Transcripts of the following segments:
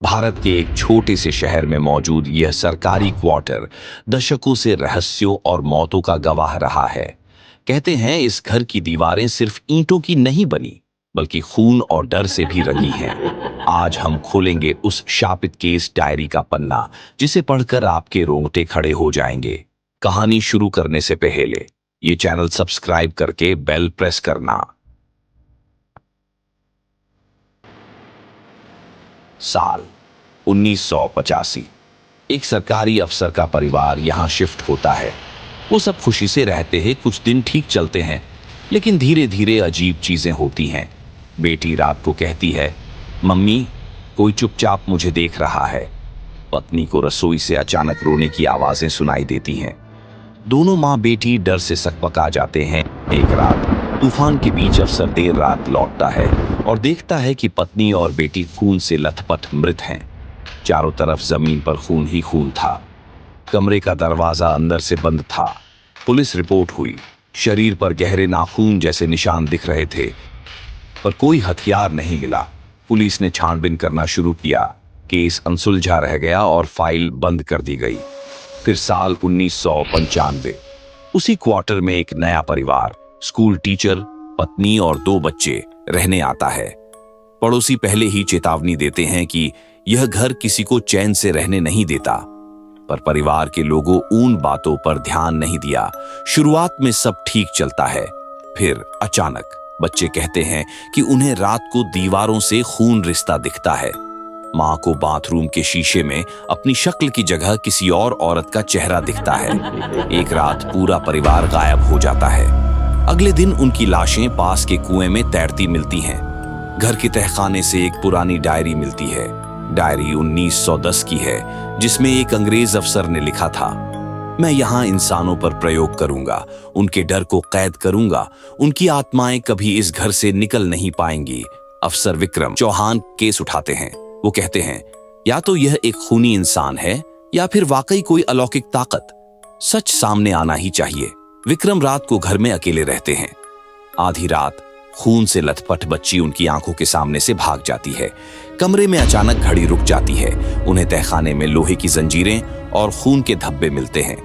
भारत के एक छोटे से शहर में मौजूद यह सरकारी क्वार्टर दशकों से रहस्यों और मौतों का गवाह रहा है। कहते हैं इस घर की दीवारें सिर्फ ईंटों की नहीं बनी, बल्कि खून और डर से भी रंगी हैं। आज हम खोलेंगे उस शापित केस डायरी का पन्ना, जिसे पढ़कर आपके रोंगटे खड़े हो जाएंगे। कहानी शुरू करने से पहले ये चैनल सब्सक्राइब करके बेल प्रेस करना। साल 1985। एक सरकारी अफसर का परिवार यहां शिफ्ट होता है। वो सब खुशी से रहते हैं, कुछ दिन ठीक चलते हैं, लेकिन धीरे धीरे अजीब चीजें होती हैं। बेटी रात को कहती है, मम्मी, कोई चुपचाप मुझे देख रहा है। पत्नी को रसोई से अचानक रोने की आवाजें सुनाई देती हैं। दोनों माँ बेटी डर से सकपका जाते हैं। एक रात तूफान के बीच अफसर देर रात लौटता है और देखता है कि पत्नी और बेटी खून से लथपथ मृत हैं। चारों तरफ जमीन पर खून ही खून था। कमरे का दरवाजा अंदर से बंद था। पुलिस रिपोर्ट हुई। शरीर पर गहरे नाखून जैसे निशान दिख रहे थे, पर कोई हथियार नहीं मिला। पुलिस ने छानबीन करना शुरू किया। केस अनसुलझा रह गया और फाइल बंद कर दी गई। फिर साल 1995। उसी क्वार्टर में एक नया परिवार, स्कूल टीचर, पत्नी और 2 बच्चे रहने आता है। पड़ोसी पहले ही चेतावनी देते हैं कि यह घर किसी को चैन से रहने नहीं देता, पर परिवार के लोगों उन बातों पर ध्यान नहीं दिया। शुरुआत में सब ठीक चलता है, फिर अचानक बच्चे कहते हैं कि उन्हें रात को दीवारों से खून रिश्ता दिखता है। मां को बाथरूम के शीशे में अपनी शक्ल की जगह किसी और औरत का चेहरा दिखता है। एक रात पूरा परिवार गायब हो जाता है। अगले दिन उनकी लाशें पास के कुएं में तैरती मिलती हैं। घर के तहखाने से एक पुरानी डायरी मिलती है। डायरी 1910 की है, जिसमें एक अंग्रेज अफसर ने लिखा था, मैं यहाँ इंसानों पर प्रयोग करूंगा, उनके डर को कैद करूंगा, उनकी आत्माएं कभी इस घर से निकल नहीं पाएंगी। अफसर विक्रम चौहान केस उठाते हैं। वो कहते हैं, या तो यह एक खूनी इंसान है या फिर वाकई कोई अलौकिक ताकत। सच सामने आना ही चाहिए। विक्रम रात को घर में अकेले रहते हैं। आधी रात खून से लथपथ बच्ची उनकी आंखों के सामने से भाग जाती है। कमरे में अचानक घड़ी रुक जाती है। उन्हें तहखाने में लोहे की जंजीरें और खून के धब्बे मिलते हैं।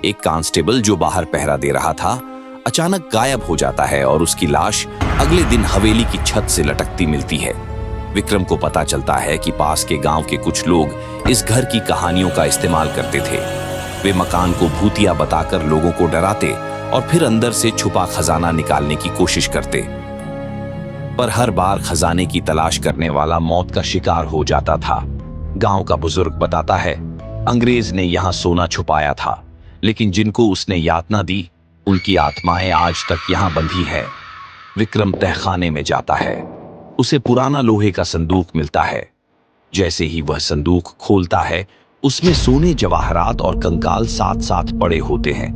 एक कांस्टेबल जो बाहर पहरा दे रहा था, अचानक गायब हो जाता है और उसकी लाश अगले दिन हवेली की छत से लटकती मिलती है। विक्रम को पता चलता है कि पास के गांव के कुछ लोग इस घर की कहानियों का इस्तेमाल करते थे। वे मकान को भूतिया बताकर लोगों को डराते और फिर अंदर से छुपा खजाना निकालने की कोशिश करते, पर हर बार खजाने की तलाश करने वाला मौत का शिकार हो जाता था। गांव का बुजुर्ग बताता है, अंग्रेज ने यहां सोना छुपाया था, लेकिन जिनको उसने यातना दी, उनकी आत्माएं आज तक यहां बंधी है। विक्रम तहखाने में जाता है। उसे पुराना लोहे का संदूक मिलता है। जैसे ही वह संदूक खोलता है, उसमें सोने, जवाहरात और कंकाल साथ साथ पड़े होते हैं।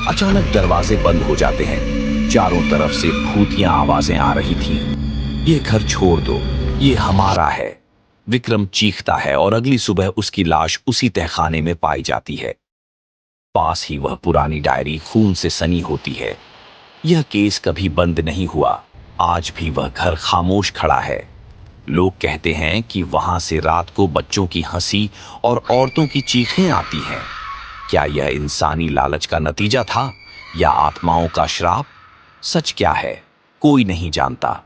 अचानक दरवाजे बंद हो जाते हैं। चारों तरफ से भूतिया आवाजें आ रही थी, ये घर छोड़ दो, ये हमारा है। विक्रम चीखता है और अगली सुबह उसकी लाश उसी तहखाने में पाई जाती है। पास ही वह पुरानी डायरी खून से सनी होती है। यह केस कभी बंद नहीं हुआ। आज भी वह घर खामोश खड़ा है। लोग कहते हैं कि वहां से रात को बच्चों की हंसी और औरतों की चीखें आती हैं। क्या यह इंसानी लालच का नतीजा था या आत्माओं का श्राप? सच क्या है, कोई नहीं जानता।